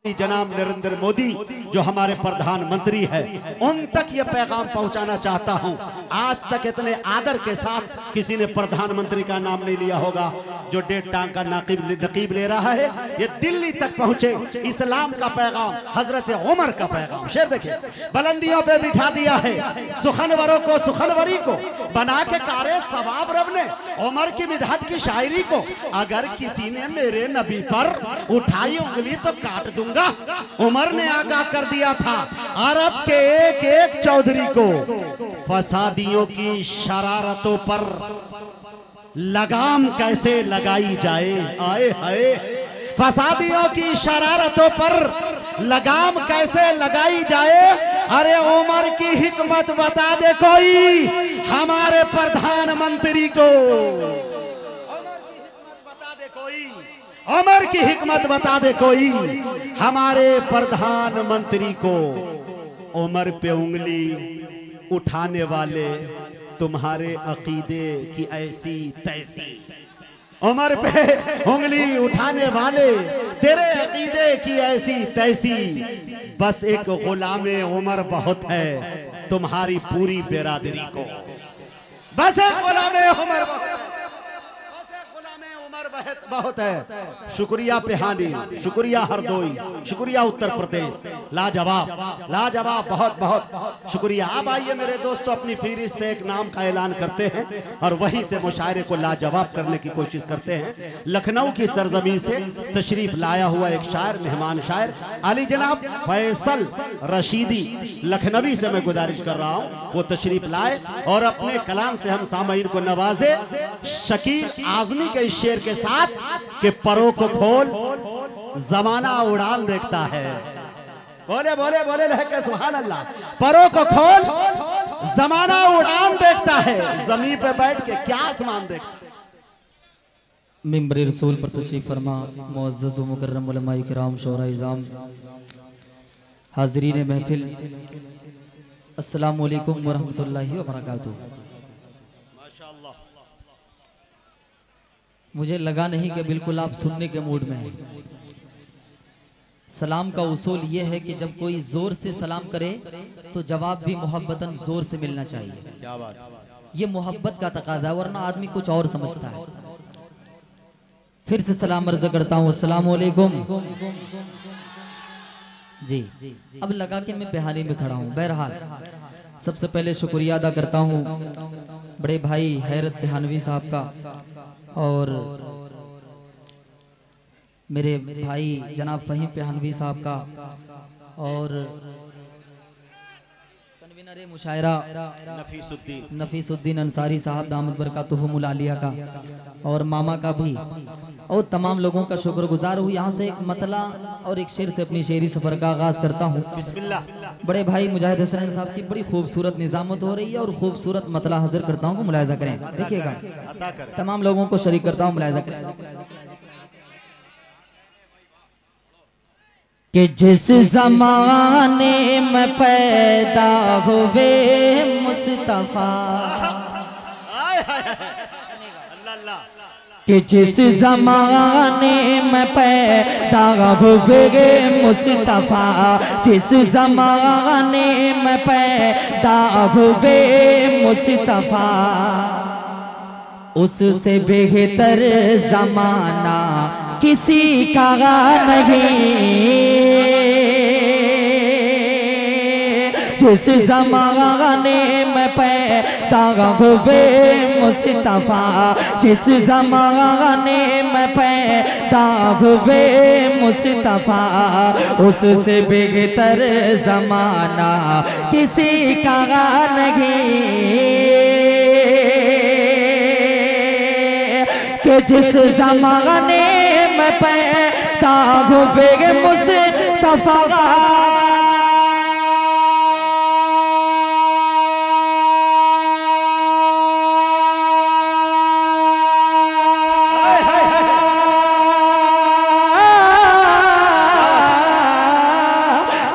जनाब नरेंद्र मोदी जो हमारे प्रधानमंत्री है उन तक ये पैगाम पहुंचाना चाहता हूं। आज तक इतने आदर के साथ किसी ने प्रधानमंत्री का नाम नहीं लिया होगा। जो 1.5 टांग का नकीब ले रहा है ये दिल्ली तक पहुंचे। इस्लाम का पैगाम, हजरत उमर का पैगाम। शेर देखिए, बुलंदियों पे बिठा दिया है सुखनवरों को, सुखनवरी को बना के कारे सवाब रब ने उमर की मिदहत की शायरी को। अगर किसी ने मेरे नबी पर उठाई उंगली तो काट दूंगा। उमर ने आगाह कर दिया था अरब के एक एक चौधरी को फसादियों की शरारतों पर लगाम कैसे लगाई जाए। आए हाय, फसादियों की शरारतों पर लगाम कैसे लगाई जाए। अरे उमर की हिकमत बता दे कोई हमारे प्रधानमंत्री को। उमर की हिकमत बता दे कोई हमारे प्रधानमंत्री को। उमर पे उंगली उठाने वाले तुम्हारे अकीदे की ऐसी तैसी। उमर पे उंगली उठाने वाले तेरे अकीदे की ऐसी तैसी। बस एक गुलामे उमर बहुत है तुम्हारी पूरी बिरादरी को। बस एक गुलामे उमर बहुत है। शुक्रिया पेहानी, शुक्रिया हरदोई, शुक्रिया उत्तर प्रदेश। लाजवाब लाजवाब, बहुत बहुत शुक्रिया। अब आइए मेरे दोस्तों, अपनी फहरिस्त से एक नाम का ऐलान करते हैं और वहीं से मुशायरे को लाजवाब करने की कोशिश करते हैं। लखनऊ की सरजमीन से तशरीफ लाया हुआ एक शायर, मेहमान शायर अली जनाब फैसल रशीदी लखनवी से मैं गुजारिश कर रहा हूँ वो तशरीफ लाए और अपने कलाम से हम सामईन को नवाजे। शकील आजमी के इस शेर के साथ के परों को खोल जमाना उड़ान देखता है। बोले बोले बोले लहके सुभान अल्लाह। परों को खोल जमाना उड़ान देखता है। जमीन पे बैठ के क्या आसमान देखता। मिंबर रसूल पर तशरीफ फरमा मुअज़्ज़ज़ व मुकर्रम उलमाए किराम शोरा इज़ाम हाज़रीन महफिल, अस्सलामु अलैकुम व रहमतुल्लाहि व बरकातुहू। मुझे लगा नहीं कि बिल्कुल आप सुनने के मूड में हैं। सलाम का उसूल यह है कि जब कोई जोर से सलाम करे तो जवाब भी मोहब्बतन जोर से मिलना चाहिए। क्या बात। ये मोहब्बत का तकाजा है, वरना आदमी कुछ और समझता है। फिर से सलाम अर्ज करता हूँ, अस्सलामु अलैकुम जी। अब लगा कि मैं बेहानी में खड़ा हूँ। बहरहाल सबसे पहले शुक्रिया अदा करता हूँ बड़े भाई हैरत बेहानवी साहब का और मेरे भाई जनाब फहीम पेहानवी साहब का और कन्वीनर मुशायरा नफीसुद्दीन अंसारी साहब दामद बरकातुहुमुल आलिया का और मामा का भी और तमाम लोगों का शुक्रगुजार हूँ। यहाँ से एक मतला और एक शेर से अपनी शेरी सफर का आगाज करता हूँ। बड़े भाई मुजाहिद हसन साहब की बड़ी खूबसूरत निजामत हो रही है और खूबसूरत मतला हाजिर करता हूँ, मुलायजा करें। देखिएगा, तमाम लोगों को शरीक करता हूँ, मुलायजा करें। कि जिस जमाने में पैदा हुए मुस्तफा, कि जिस जमाने में पैदा हुए मुस्तफा, जिस जमाने में पैदा हुए मुस्तफा, उससे बेहतर जमाना किसी का नहीं। जिस जमाने में पैदा हुए मुस्तफा, जिस जमाने में पैदा हुए मुस्तफा, उससे बेहतर जमाना किसी का नहीं। कि जिस जमाने में पैदा हुए मुस्तफा,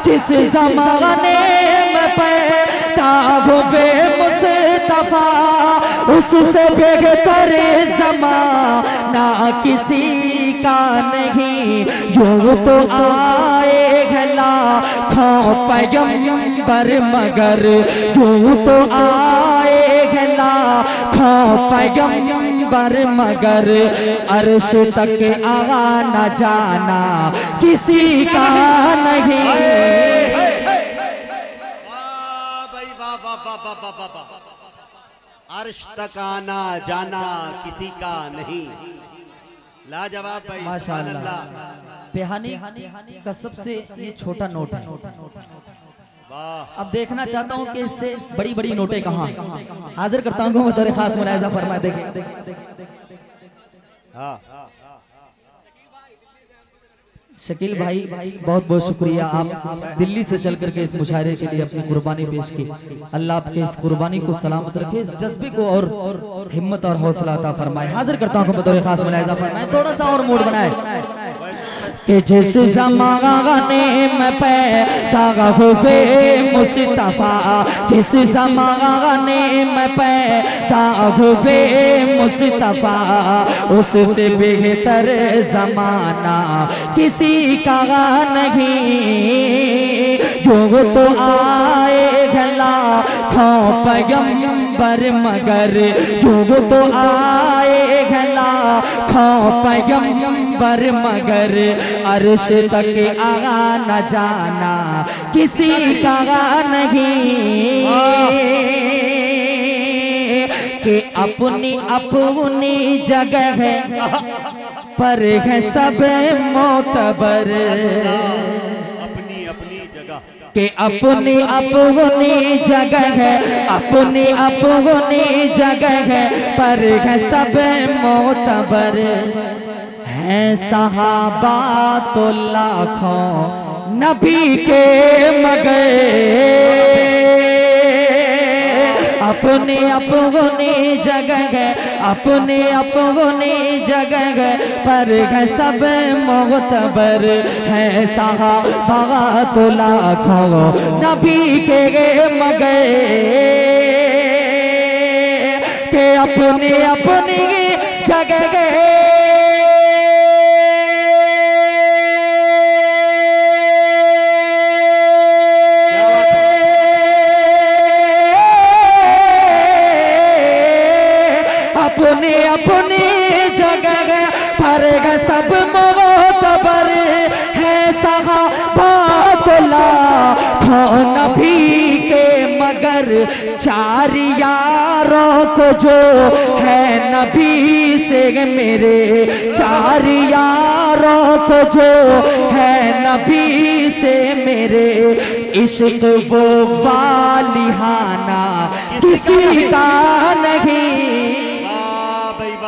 जिस जमाने में पैदा हुए मुस्तफा, उससे बेहतर जमाना किसी का नहीं। यूं तो आए पैगंबर मगर यूं तो आए लाखों पैगंबर मगर अर्श तक आवा न जाना किसी का नहीं। अर्श तक आना जाना किसी का नहीं। लाजवाब भाई, माशाअल्लाह। पेहानी का सबसे ये छोटा नोट है। अब देखना चाहता हूँ कि इससे बड़ी बड़ी नोटें कहाँ। हाजिर करता हूँ बतौर खास मुलाहिजा फरमाए। देखिए शकील भाई बहुत बहुत शुक्रिया, आप दिल्ली से चल करके इस मुशायरे के लिए अपनी कुर्बानी पेश की। अल्लाह आपके इस कुर्बानी को सलामत रखे, इस जज्बे को और हिम्मत और हौसला अता फरमाए। हाजिर करता हूँ बतौर खास मुलाहिजा फरमाए। थोड़ा सा और मूड बनाए कि जिस ज़माने में पैदा हुए मुस्तफा, जिस ज़माने में पैदा हुए मुस्तफा, उससे बेहतर ज़माना किसी का नहीं। यूं तो आए लाखों पैगंबर मगर यूं तो आए लाखों पैगंबर मगर अर्श तक आगा न जाना किसी का नहीं। कि अपनी अपनी जगह है पर है सब मोतबर, अपनी अपनी जगह कि अपनी अपनी जगह है, अपनी अपनी जगह है पर है सब मोतबर। हैं सहाबा तो लाखों नबी के मगर, अपने अपनी जगह है, अपने अपनी जगह है पर है सब मोतबर। है सहाबा तो लाखों नबी के मगर, के अपने अपनी जगह है। अपने अपनी जगह पर सब मोतबर। है सहाबातुल्लाह नबी के मगर चार यारों को जो है नबी से मेरे, चार यारों को जो है नबी से मेरे, इश्क वो वालिहाना किसी का नहीं।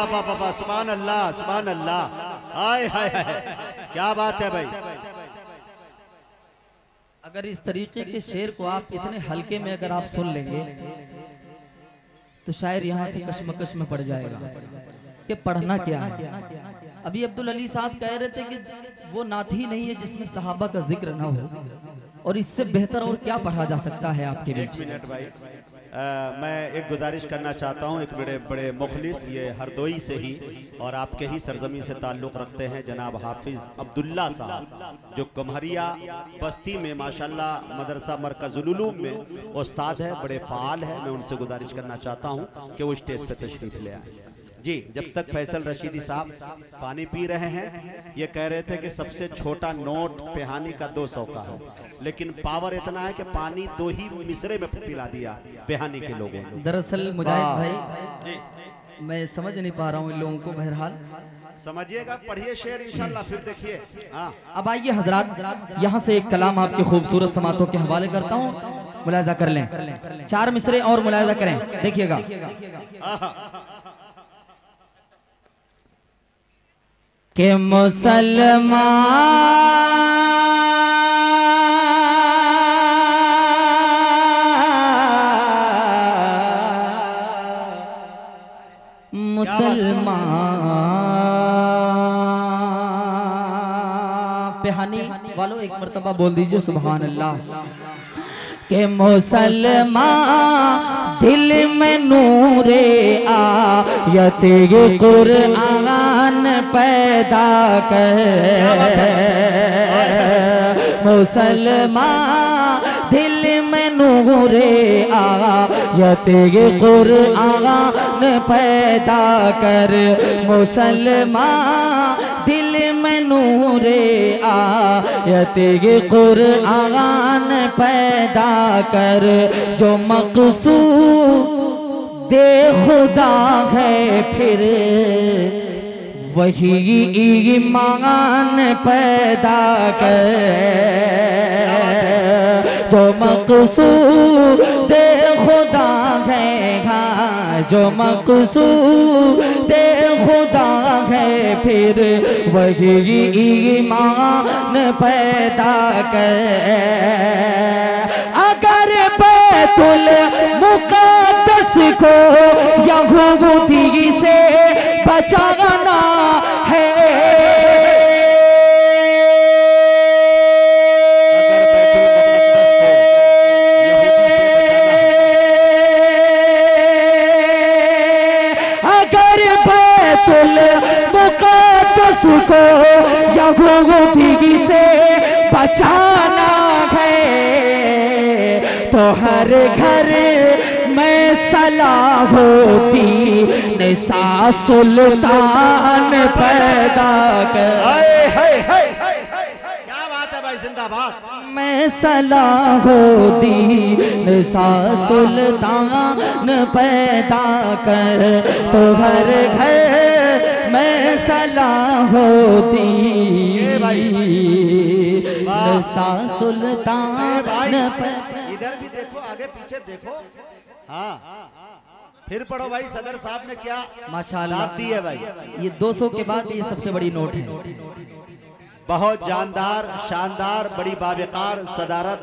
बाबा सुभान अल्लाह, सुभान अल्लाह। हाय हाय हाय, क्या बात है भाई। अगर इस तरीके के शेर को आप इतने हल्के में अगर आप सुन लेंगे तो शायर यहाँ से कश्मकश में पड़ जाएगा कि पढ़ना क्या है। अभी अब्दुल अली साहब कह रहे थे कि वो नात ही नहीं है जिसमें सहाबा का जिक्र ना हो, और इससे बेहतर और क्या पढ़ा जा सकता है आपके बीच। एक मिनट भाई, मैं एक गुजारिश करना चाहता हूँ। एक बड़े बड़े मुखलिस, ये हरदोई से ही और आपके ही सरजमी से ताल्लुक़ रखते हैं, जनाब हाफिज़ अब्दुल्ला साहब, जो कमहरिया बस्ती में माशाल्लाह मदरसा मरकज़ुल उलूम में उस्ताद है, बड़े फ़ाल है। मैं उनसे गुजारिश करना चाहता हूँ कि वो स्टेज पर तशरीफ़ ले आए। जी, जब तक फैसल रशीदी साहब पानी पी रहे हैं, ये कह रहे थे कि सबसे छोटा नोट पेहानी का 200 का है, लेकिन पावर इतना है कि पानी 2 ही मिसरे में पिला दिया पेहानी के लोगों ने। दरअसल मुजाहिद भाई मैं समझ नहीं पा रहा हूँ इन लोगों को, बहरहाल समझिएगा, पढ़िए शेर इंशाल्लाह, फिर देखिए। हाँ, अब आइए हजरात, यहाँ से एक कलाम आपके खूबसूरत समातों के हवाले करता हूँ, मुलाहिजा कर लें। 4 मिसरे और मुलाहिजा करें, देखिएगा। कि मुसलमान पेहानी वालों एक मर्तबा बोल दीजिए सुभान अल्लाह। के मुसलमान दिल में नूरे आयत कुरान पैदा कर, मुसलमान दिल में नूरे आयत कुरान पैदा कर, मुसलमान दिल में नूरे आयत कुरान पैदा कर, जो मकसूद दे खुदा है फिर वही ईमान पैदा कर, जो मकसूद दे खुदा है, जो मकसूद दे खुदा है फिर वही ईमान पैदा कर। अगर बैतुल मुक़द्दस को यहूदी से बचाना है, अगर बैतुल मुक़द्दस को यहूदी से बचाना है, तो हर घर में सलाह होती निसा सुल्तान पैदा कर। क्या बात है भाई, जिंदाबाद। मैं सलाह होती निसा सुल्तान पैदा कर, तो हर घर में सलाह होती निसा सुल्तान। इधर भी देखो, आगे पीछे देखो। हाँ, फिर पढ़ो भाई, सदर साहब ने क्या माशाल्लाह दी है भाई। ये 200 के बाद ये सबसे बड़ी नोट है। बहुत जानदार, शानदार, बड़ी बावकार सदारत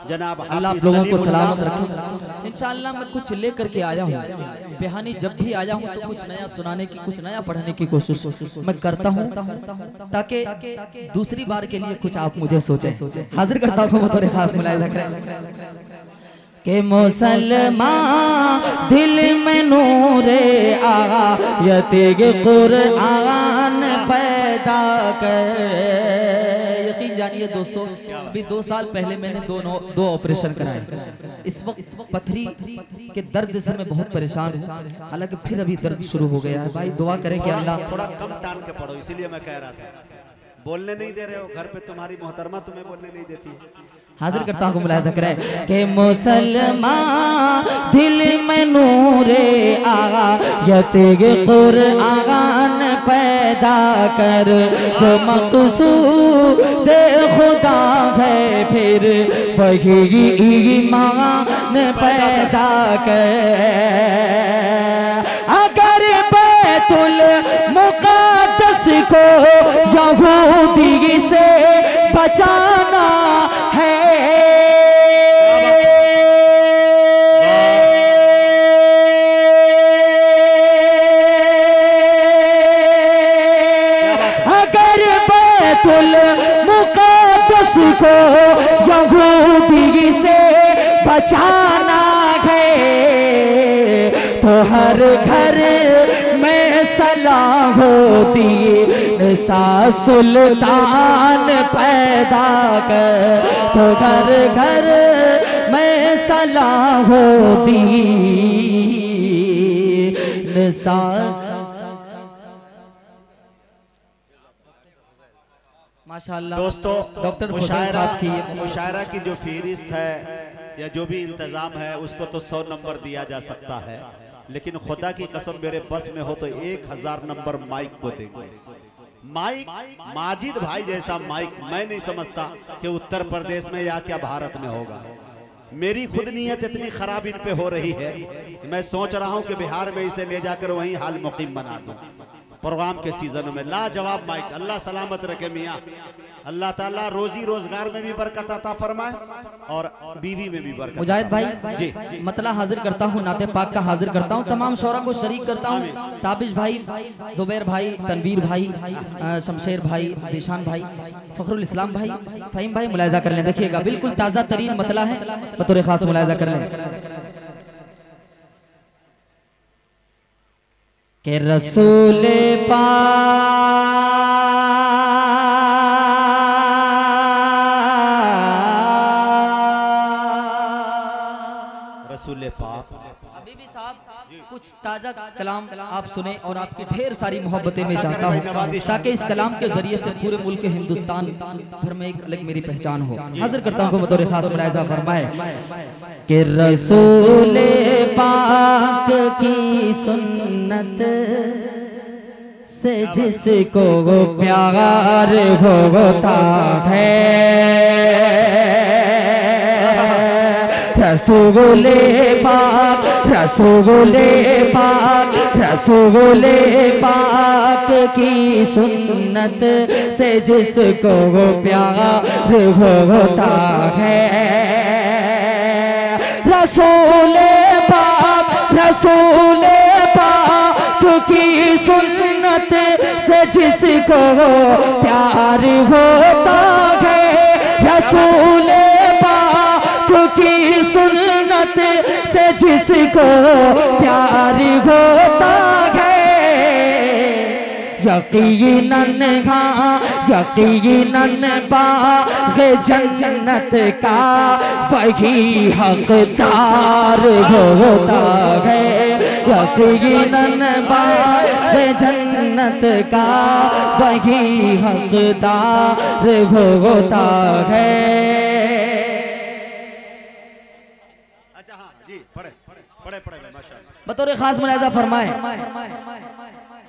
जनाब। अल्लाह आप लोगों को सलामत रखे। इंशाअल्लाह मैं कुछ लेकर के आया हूँ, बेहानी जब भी आया हूँ तो कुछ नया सुनाने की, कुछ नया पढ़ने की कोशिश मैं करता हूँ, ताकि दूसरी बार के लिए कुछ आप मुझे सोचे। हाजिर करता हूँ बतौर खास मुलाहिज़ा करें कि मुसलमान दिल में नूरे आयत कुरान पैदा कर। यकीन जानिए दोस्तों, अभी 2 साल पहले मैंने दो ऑपरेशन कराए। इस वक्त पथरी के दर्द से मैं बहुत परेशान हूँ, हालांकि फिर अभी दर्द शुरू हो गया है। भाई दुआ करें कि अल्लाह थोड़ा कम टान के पढ़ो, इसीलिए मैं कह रहा था। बोलने नहीं दे रहे हो, घर पे तुम्हारी मोहतरमा तुम्हें बोलने नहीं देती। हाजिर करता हूँ मुलाहिज़ा करें कि मुसलमान दिल में नूरे आयत कुरान पैदा कर, जो मकसूद दे खुदा है फिर वही ईमान पैदा कर। अगर बैतुल मुक़द्दस को यहूदी से बचाना है, अगर बैतुल मुक़द्दस को यहूदी से बचाना है, तो हर घर में सलाह होती निसा सुल्तान पैदा कर, तो घर घर में सलाह होती निसा। माशाअल्लाह दोस्तों, डॉक्टर मुशायरा की जो फहरिस्त है या जो भी इंतजाम है उसको तो 100 नंबर दिया जा सकता है, लेकिन खुदा की कसम मेरे बस में हो तो 1000 नंबर माइक को देंगे। माइक, माजिद भाई जैसा माइक मैं नहीं समझता कि उत्तर प्रदेश में या क्या भारत में होगा। मेरी खुद नीयत इतनी खराब इन पे हो रही है, मैं सोच रहा हूं कि बिहार में इसे ले जाकर वहीं हाल मुकीम बना दूं। प्रोग्राम के सीजन में लाजवाब माइक, अल्लाह सलामत रखे मियाँ। अल्लाह ताला रोजी रोजगार में भी बरकत अता फरमाए और बीवी में भी बरकत। मुजाहिद भाई जी मतला हाजिर करता हूँ, नाते पाक का हाजिर करता हूँ, तमाम शोरा को शरीक करता हूँ। ताबिश भाई, जुबैर भाई, तनवीर भाई, शमशेर भाई, जीशान भाई, फखरुल इस्लाम भाई, फहीम भाई मुलाहिज़ा कर लें। देखिएगा बिल्कुल ताज़ा तरीन मतला है, बतौर खास मुलाहिज़ा कर लें कि रसूल पाक रसूल पाक। अभी भी साहब कुछ ताजा कलाम आप सुने और आपकी ढेर सारी मोहब्बतें मैं चाहता हूँ ताकि इस कलाम के जरिए से पूरे मुल्क हिंदुस्तान भर में एक अलग मेरी पहचान हो। हाजिर करता हूँ बतौर खास मुलाहिजा फरमाए कि रसूल पाक की सुन्नत से जिसको वो प्यार होता है, रसूल पाक रसूल पाक रसूल पाक की सुन्नत से जिसको वो प्यार होता है, रसूल पाक की सुन्नत से जिसको प्यार होता है, रसूल पाक की सुन्नत से जिसको प्यार होता है, यकीनन हाँ यकीनन बाग़ जन्नत का वही हकदार होता है, यकीनन बाग़ जन्नत का वही हकदार होता है। अच्छा हाँ जी पढ़े माशाअल्लाह। बतौर खास मुलाहिजा फरमाए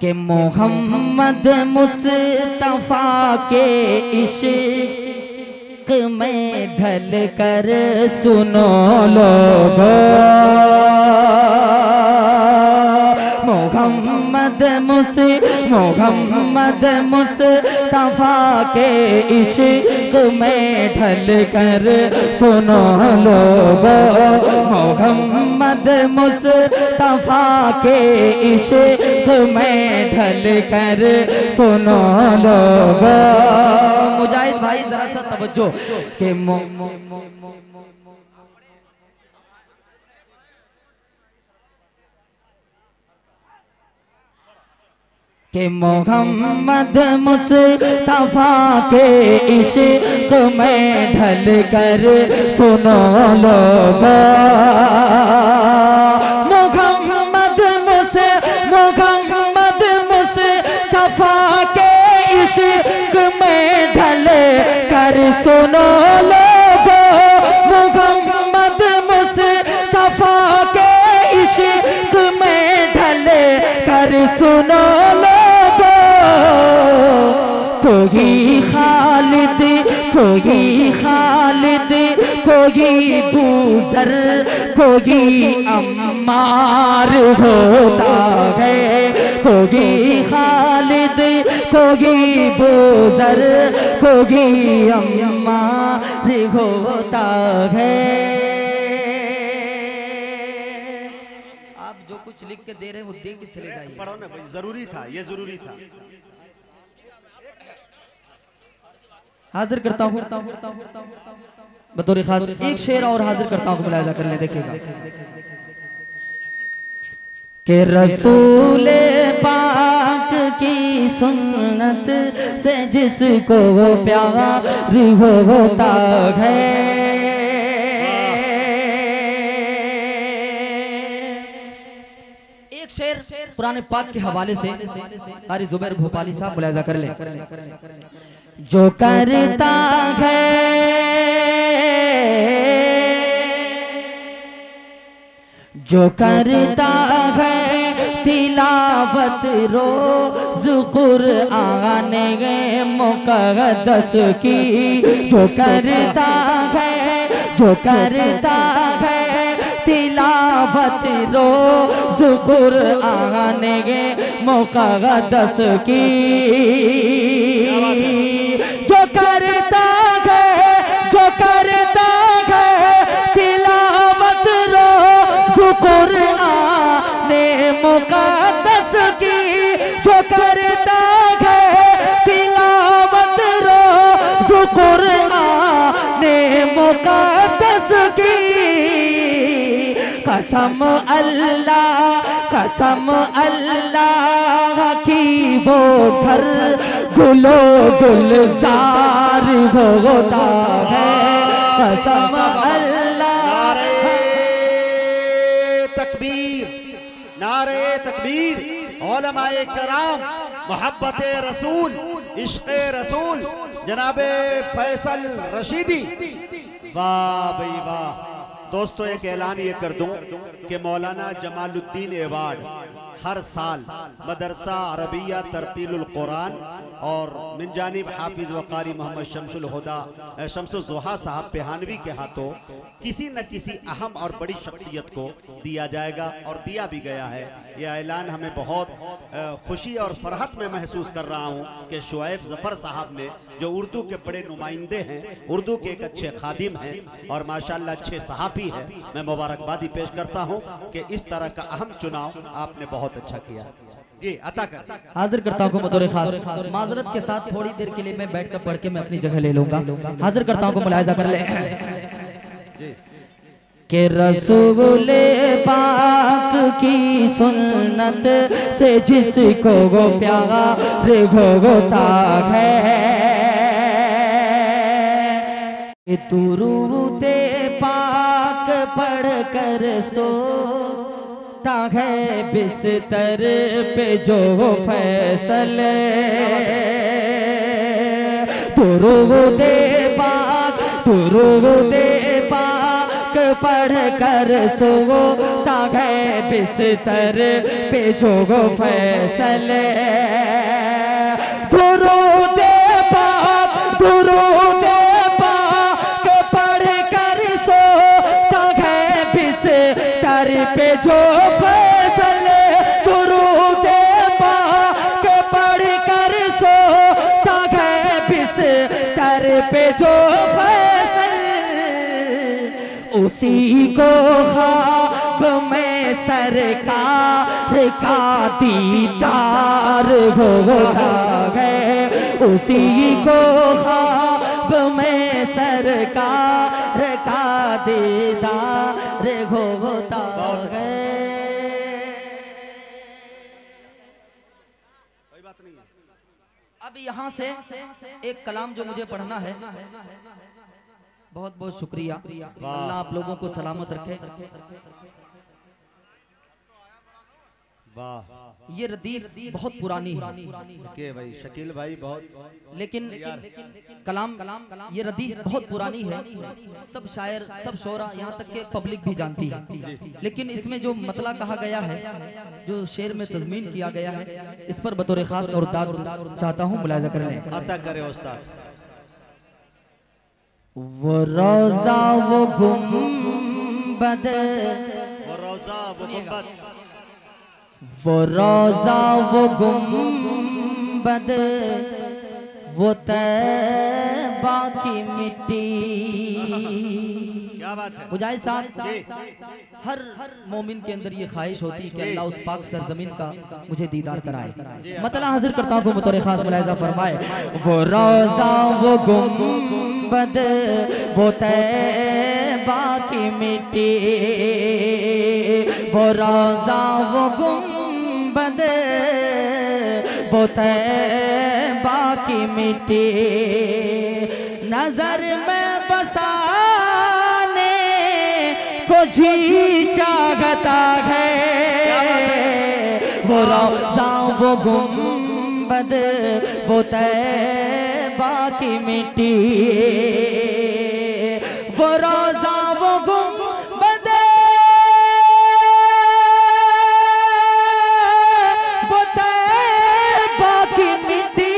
कि मोहम्मद मुस्तफा के इश्क में ढल कर सुनो लोगो, मोहम्मद मुस्तफा के इश्क में ढल कर सुनो लोगो, मोहम्मद मुस्तफा के इश्क में ढल कर सुनो लोगो। मुजाहिद भाई जरा सा तवज्जो कि कि मोहम्मद मुस्तफा के इश्क में ढल कर सुनो लोगो, मोहम्मद मुस्तफा के इश्क में ढल कर सुनो लोगो, मोहम्मद मुस्तफा के इश्क में ढल कर सुनो लोगो, कोई खालिद कोई बूज़र कोई अम्मार होता है, कोई खालिद कोई बूज़र कोई अम्मार होता है। आप जो कुछ लिख के दे रहे हैं वो देख के चले जाइए। पढ़ो ना भाई, जरूरी था, ये जरूरी था। हाजिर करता हूँ बतौर खास एक शेर और हाजिर करता हूँ, मुलाहिजा कर ले देखिएगा कि रसूल पाक की सुन्नत से जिसको वो प्यार होता है, एक शेर पुराने पाक के हवाले से कारी जुबैर भोपाली साहब मुलाहिजा कर ले। जो करता है तिलावत रोज कुरान मुक़द्दस की, जो करता है तिलावत रोज कुरान मुक़द्दस की, जो करता है तिलावत रोज कुरान मुक़द्दस की, जो करता है तिलावत रोज कुरान मुक़द्दस की, कसम अल्लाह की वो घर गुलो गुलजार होता है, कसम अल्लाह तकबीर, नारे तकबीर। उलमाए कराम, मोहब्बत रसूल, इश्क़ रसूल, जनाबे फैसल रशीदी। वाह भाई वाह। दोस्तों एक ऐलान ये कर दूं कि मौलाना जमालुद्दीन अवार्ड हर साल मदरसा अरबिया तरतीलुल कुरान और मिन जानिब हाफिज व कारी मोहम्मद शमसुल हुदा शमसुज़्ज़ोहा साहब पेहानवी के हाथों किसी न किसी अहम और बड़ी शख्सियत को दिया जाएगा और दिया भी गया है। यह ऐलान हमें बहुत खुशी और फरहत में महसूस कर रहा हूँ कि शुएब ज़फ़र साहब ने, जो उर्दू के बड़े नुमाइंदे हैं, उर्दू के एक अच्छे खादिम हैं और माशाल्लाह अच्छे सहाफ़ी हैं, मैं मुबारकबादी पेश करता हूँ कि इस तरह का अहम चुनाव आपने बहुत अच्छा किया। जी अता कर हाजिर करता हूँ बतौर खास। माजरत के साथ थोड़ी देर के लिए मैं बैठकर पढ़ के मैं अपनी जगह ले लूंगा। हाजिर करता हूँ मुलाहिजा कर ले कि रसूल पाक की सुन्नत से जिसको वो प्यार होता है, दुरूदे पाक पढ़ कर सोता है बिस्तर पे जो फैसले, दुरूदे पाक पढ़ कर सोता है बिस्तर पे जो फैसले, दुरूदे पाक पढ़ कर सोता है बिस्तर पे जो फैसले, दुरूदे पाक पढ़ कर सोता है बिस्तर पे जो फैसले, उसी को ख्वाब में सरकार का दीदार होता है, उसी को ख्वाब में सरकार का दीदार होता है। अब यहाँ से एक कलाम जो मुझे पढ़ना है, बहुत बहुत शुक्रिया, अल्लाह आप लोगों को सलामत रखे। वाह, ये रदीफ बहुत पुरानी है के भाई शकील भाई बहुत, लेकिन कलाम ये रदीफ बहुत पुरानी है, सब शायर सब शोरा यहाँ तक के पब्लिक भी जानती है, लेकिन इसमें जो मतला कहा गया है, जो शेर में तज़मीन किया गया है, इस पर बतौर खास और दाग चाहता हूँ मुलाहिजा कर लें। अता करे उस्ताद। वो रोज़ा वो गुंबद, वो रोज़ा वो गुंबद, वो रोज़ा वो गुंबद, वो तैबा की मिट्टी। क्या बात है मुजाहिद साहब, हर मोमिन के अंदर ये ख्वाहिश होती है कि अल्लाह उस पाक सरजमीन का मुझे दीदार कराए। मतलब हाजिर करता हूँ बतौर खास मुलाहिजा फरमाए, वो रोज़ा वो गुंबद, वो तैबा की मिट्टी, वो रोज़ा वो गुंबद, वो तैबा की मिट्टी, नजर में बसाने को जी चाहता है, वो रोज़ा वो गुंबद, वो तैबा की मिट्टी, वो रोज़ा वो गुंबद, वो तैबा की मिट्टी,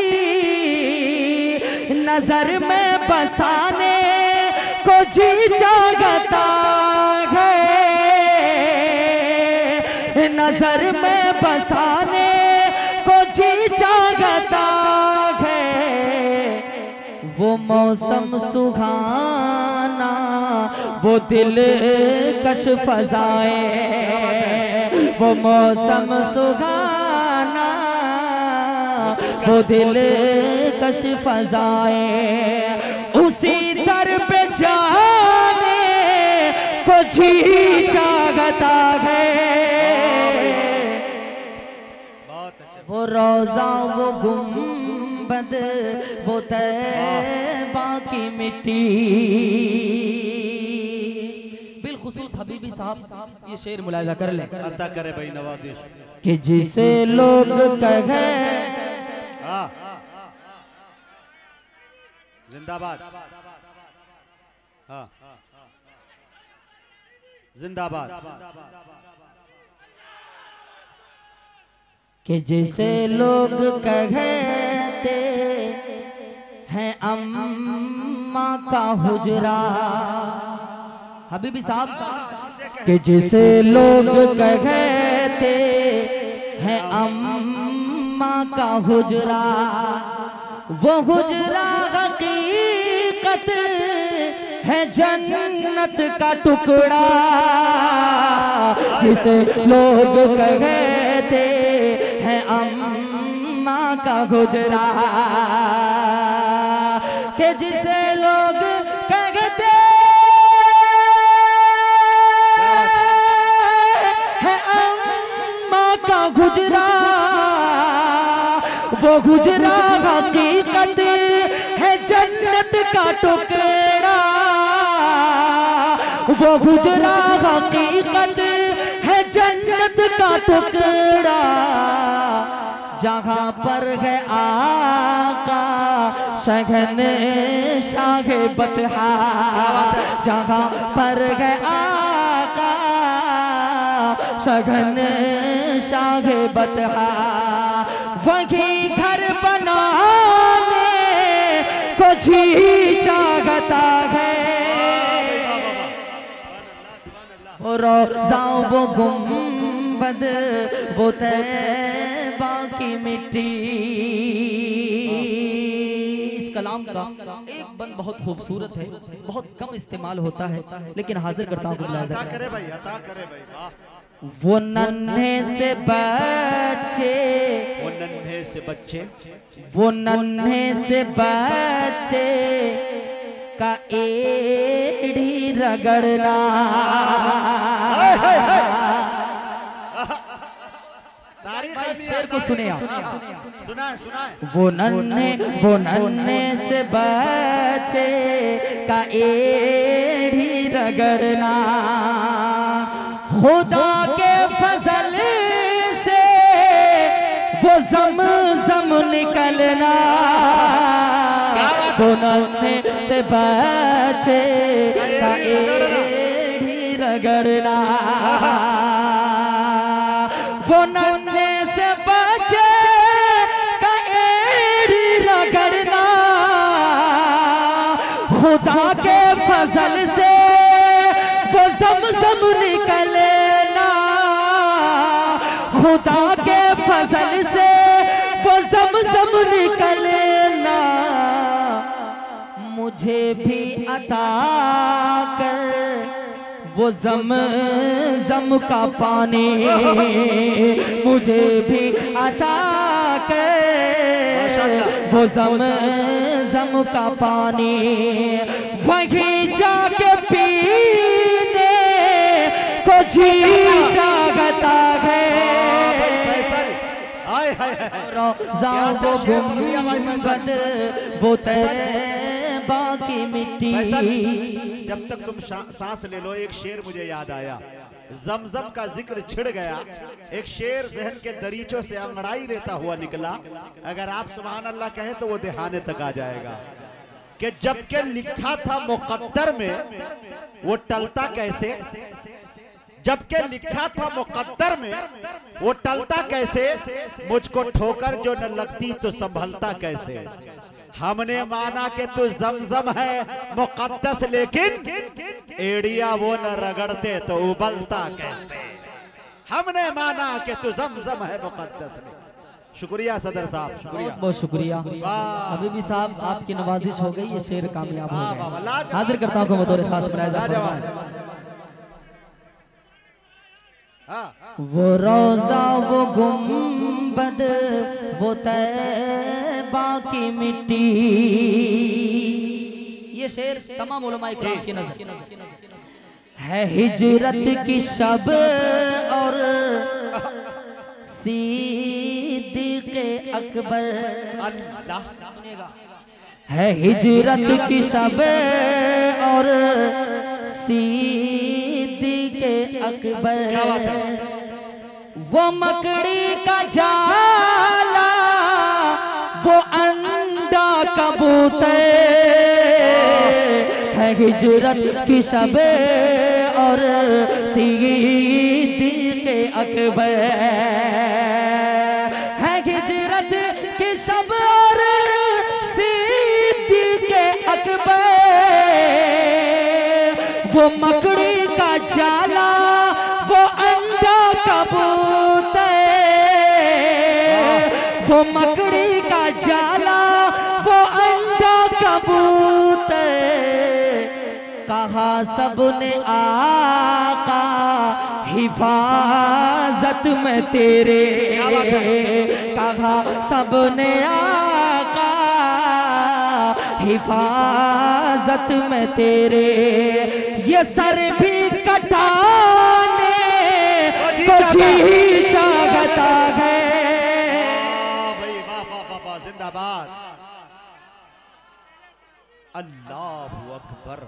नजर में बसाने को जी चाहता है, नजर में बसाने को जी चाहता है, वो मौसम सुहाना, वो दिल कश फजाएं, वो मौसम सुहाना, वो दिल कश फजाएं, उसी दर पे जाने को जी चाहता है, वो रोज़ा वो गुंबद, वो तैबा की मिट्टी। बिलखुसूस हबीब हबीबी साहब ये शेर मुलाहिजा कर ले। अता करे भाई नवाजिश कि जिसे लोग कहे जिंदाबाद, हाँ जिंदाबाद, कि जिसे लोग कहते हैं अम्मा का हुजरा, हबीबी साहब कि जिसे लोग कहते हैं अम्मा का हुजरा, वो हुजरा हकीकत है जन्नत का टुकड़ा। जिसे लोग कहते हैं अम्मा का हुजरा, कि जिसे लोग कहते हैं अम्मा का हुजरा, वो हुजरा हकीकत है जन्नत का टुकड़ा। वो हुजरा हकीकत है जन्नत का टुकड़ा। जहाँ पर है आका शहने शाहे बतहा, जहाँ पर है आका शहने शाहे बतहा, वही घर बनाने को जी चाहता है। वो रोज़ा वो गुंबद वो तैबा की मिट्टी। इस कलाम का एक बंद बहुत खूबसूरत है, बहुत कम इस्तेमाल होता है, लेकिन हाजिर करता हूँ। अता करे भाई, अता करे भाई, वाह। वो नन्हे से बच्चे, वो नन्हे से बच्चे, वो नन्हे से बच्चे का एड़ी रगड़ना। शेर को सुने आप, सुना है। वो नन्हे से बच्चे का एड़ी रगड़ना, खुदा के फजल से वो ज़म निकलना। वो नन्हे से बच्चे का एड़ी रगड़ना, वो नन्हे से बच्चे का एड़ी रगड़ना, खुदा के फजल से वो ज़म निकलना। खुदा के फजल से वो ज़म निकलना। मुझे भी अता कर वो ज़म का पानी, मुझे भी अता कर वो ज़म का पानी, वहीं जाके पीने को जी चाहता है। रोज़ा वो गुंबद वो तैबा की मिट्टी। जब तक तुम सांस ले लो, एक शेर मुझे याद आया। जमजम का जिक्र छिड़ गया, एक शेर जहन के दरीचों से अंगड़ाई लेता हुआ निकला। अगर आप सुभान अल्लाह कहे तो वो दिहाने तक आ जाएगा कि जबकि लिखा था मुकद्दर में वो टलता कैसे, जबकि लिखा था मुकद्दर में वो टलता कैसे, मुझको ठोकर जो न लगती तो संभलता कैसे। हमने माना कि तू जमजम है मुकद्दस, लेकिन एड़िया वो न रगड़ते तो उबलता कैसे। हमने माना कि तू जमजम है मुकद्दस। शुक्रिया सदर साहब, शुक्रिया, बहुत शुक्रिया। अभी भी साहब आपकी नवाजिश हो गई, ये शेर कामयाब हो गया। हाजिर करता हूँ बतौर खास प्राइज। वो रोज़ा वो गुंबद वो तैबा की मिट्टी। ये शेर तमाम उलमाए किराम की नजर है। हिजरत की शब और सिद्दीक़े अकबर, है हिजरत की शब और सिद्दीक़े अकबर, क्या बात है? वो मकड़ी का जाला, वो अंडा कबूतर है हिजरत की शबे और सिद्दीक़ अकबर है हिजरत की शब और सिद्दीक़ अकबर। वो मकड़ी का जाला, वो अंडा कबूतर, वो मकड़ी का जाला, वो अंडा कबूतर। कहा सबने आका हिफाजत में तेरे, कहा सबने आका हिफाजत में तेरे। ये सर भी कटाने को जी चाहता है। भाई वाह वाह वाह वाह, जिंदाबाद, अल्लाहु अकबर,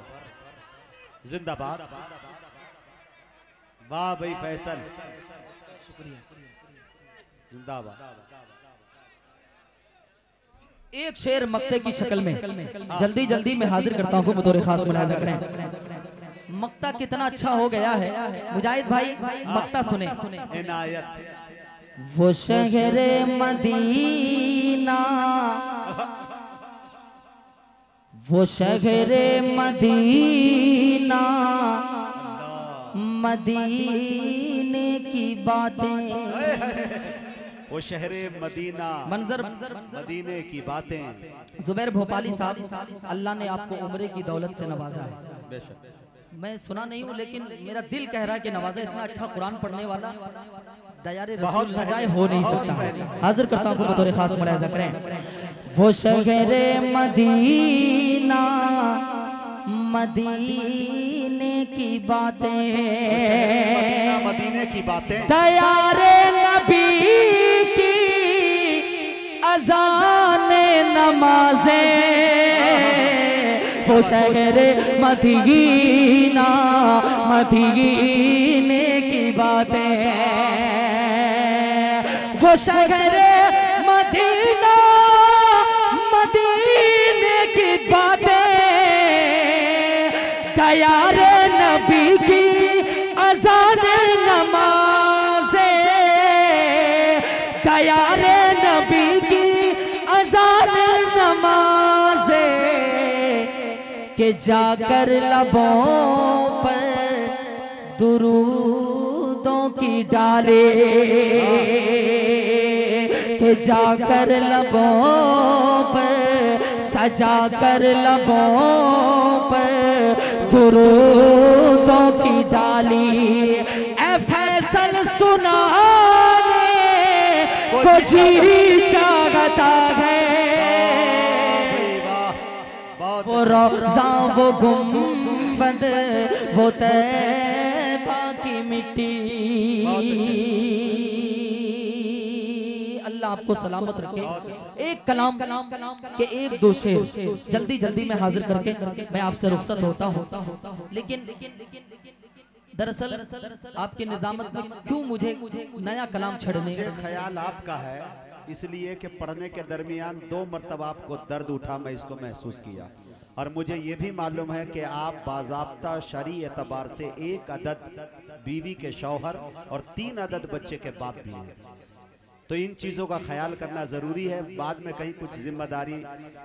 जिंदाबाद। वाह भाई फैसल, जिंदाबाद। एक शेर मक्ते की शक्ल में जल्दी जल्दी मैं हाजिर करता हूँ बतौर खास मुलाहिजा करें। मक्ता कितना अच्छा हो गया है मुजाहिद भाई, मक्ता सुने। इनायत। वो शहरे मदीना, वो शहरे मदीना, मदीने की बातें, वो शहरे मदीना, मंजर मदीने की बातें। जुबैर भोपाली साहब, अल्लाह ने आपको उम्र की दौलत से नवाजा है। बेशक। मैं सुना नहीं हूँ लेकिन मेरा दिल कह रहा है कि नवाजा, इतना अच्छा कुरान पढ़ने वाला दयारे बहुत रसूल बजाय हो नहीं सकता। हाजिर करता हूँ बतौर खास मुलाहिजा करें। वो शहरे मदीना, मदीने की बातें, मदीने की बातें, दयारे नबी की अज़ाने नमाजें। वो शहरे मदीना, मदीने की बातें, वो शहरे मदीना, मदीने की बातें, दयारे नबी की अज़ान नमाज़े, दयारे नबी की अज़ान नमाज़े। के जाकर लबों पर दुरूदों की डाले, के जाकर लबों पर सजाकर लबों पर दुरूदों की डाली। ऐ फैसल सुनाने को जी चाहता है। वो रोज़ा, वो गुंबद, वो तैबा की मिट्टी। अल्लाह आपको सलामत रखे। एक कलाम के एक दो शेर जल्दी जल्दी मैं हाजिर करके मैं आपसे रुखसत होता हूँ। लेकिन दरअसल आपकी निजामत में क्यों मुझे नया कलाम छड़ने, ख्याल आपका है इसलिए कि पढ़ने के दरमियान 2 मरतबा आपको दर्द उठा, मैं इसको महसूस किया। और मुझे ये भी मालूम है कि आप बाज़ाब्ता शरई एतबार से 1 अदद बीवी के शौहर और 3 अदद बच्चे के बाप भी हैं। तो इन चीज़ों का ख्याल करना ज़रूरी है, बाद में कहीं कुछ जिम्मेदारी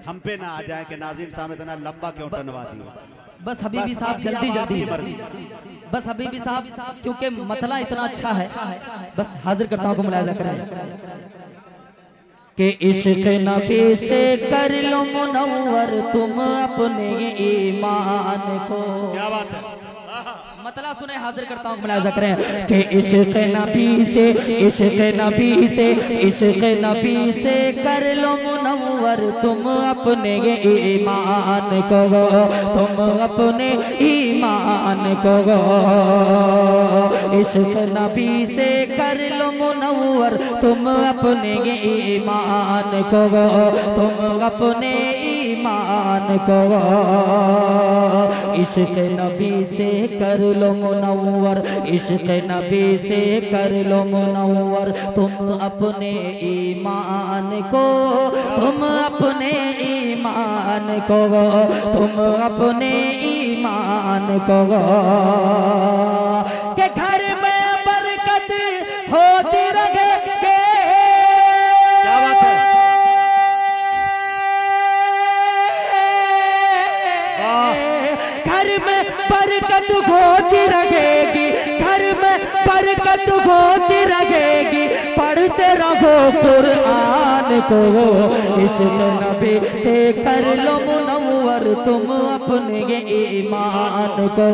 हम पे ना आ जाए कि नाजिम साहब इतना लंबा क्यों टनवा दिया। बस हबीबी साहब जल्दी जल्दी, बस हबीबी साहब क्योंकि मतला इतना अच्छा है, बस हाजिर करता हूँ मुलाहिजा करें कि इश्क नबी से कर लो मुनव्वर तुम अपने ईमान को। क्या बात है, मतला सुने, हाजिर करता हूँ मुलाहिजा करें कि इश्क नबी से, इश्क नबी से, इश्क नबी से कर लो मुनव्वर तुम अपने ईमान को, तुम अपने ईमान को। इश्क नबी से कर लो मुनव्वर तुम अपने ईमान को, तुम अपने ईमान को। इश्क नबी से कर लो मुनव्वर, इश्क नबी से कर लो मुनव्वर, तुम अपने ईमान को, तुम अपने ईमान को, तुम अपने ईमान को। के घर में बरकत होती रहे, क्या बात है, घर में बरकत होती रहेगी, घर में बरकत होती रहेगी, पढ़ते रहो कुरान को। इश्क नबी से कर लो मुनव्वर, तुम अपने ईमान को,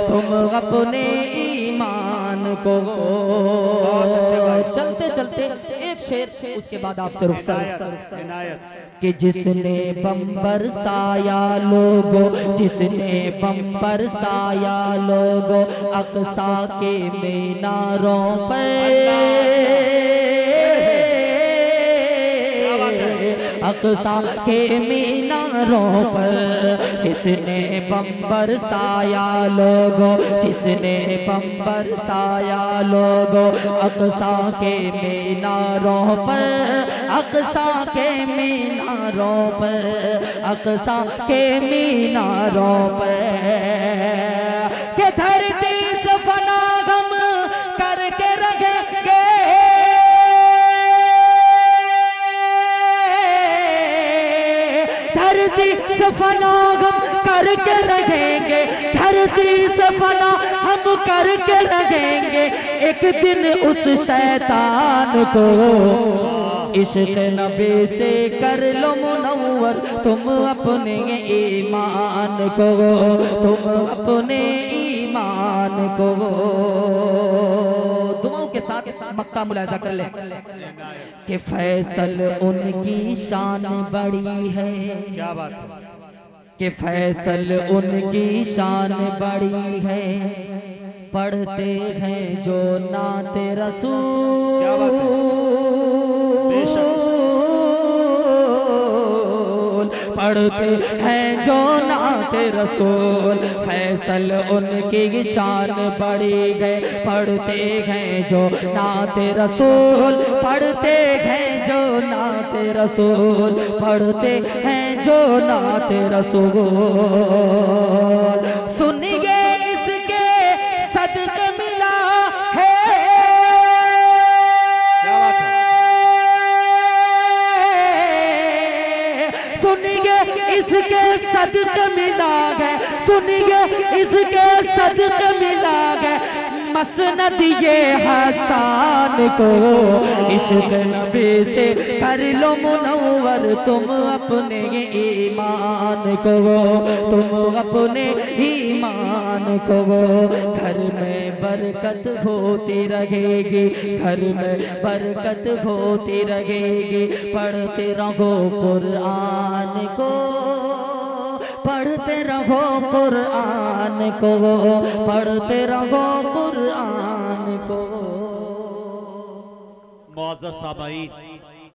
तुम अपने ईमान को। चलते चलते एक शेर, उसके बाद आपसे रुखसत कि जिसने बम बरसाया लोगो, जिसने बम बरसाया लोगो अक़सा के मीनारों पे, अक़सा के मीनारों पर, जिसने बम बरसाया लोगो, जिसने बम बरसाया लोगो अक़सा के मीनारों पर, अक़सा के मीनारों पर, अक़सा के मीनारों पर। के धरती से फना गम करके रखेंगे, धरती से फना हम करके रहेंगे, धरती से फना हम करके रहेंगे, एक दिन उस शैतान को। इश्क नबी से कर लो मुनव्वर, तुम अपने ईमान को, तुम अपने ईमान को। दुआओं के साथ मक्का मुलाहिजा कर ले कि फैसल उनकी शान बड़ी है, क्या बात है, कि फैसल उनकी शान बड़ी है, पढ़ते हैं जो नाते रसूल, क्या बात है, बेशक पढ़ते हैं जो नाते रसूल, फैसल उनकी शान बड़ी है, पढ़ते हैं जो नाते रसूल, पढ़ते हैं जो नाते रसूल, पढ़ते हैं जो नाते रसूल। सुनिए इसके सदक़े मिला है, क्या बात है, सुनिए इसके सदक़े मिला है, सुनिए इसके सदक़े मिला है, मसनद ये हसन को। इश्क नबी से कर लो मुनव्वर, तुम अपने ईमान को, तुम अपने ईमान को। घर में बरकत होती रहेगी, घर में बरकत होती रहेगी, पढ़ते रहो कुरान को, पढ़ते रहो कुरान को, पढ़ते रहो कुरान को। मुअज़्ज़ज़ साहबाइन,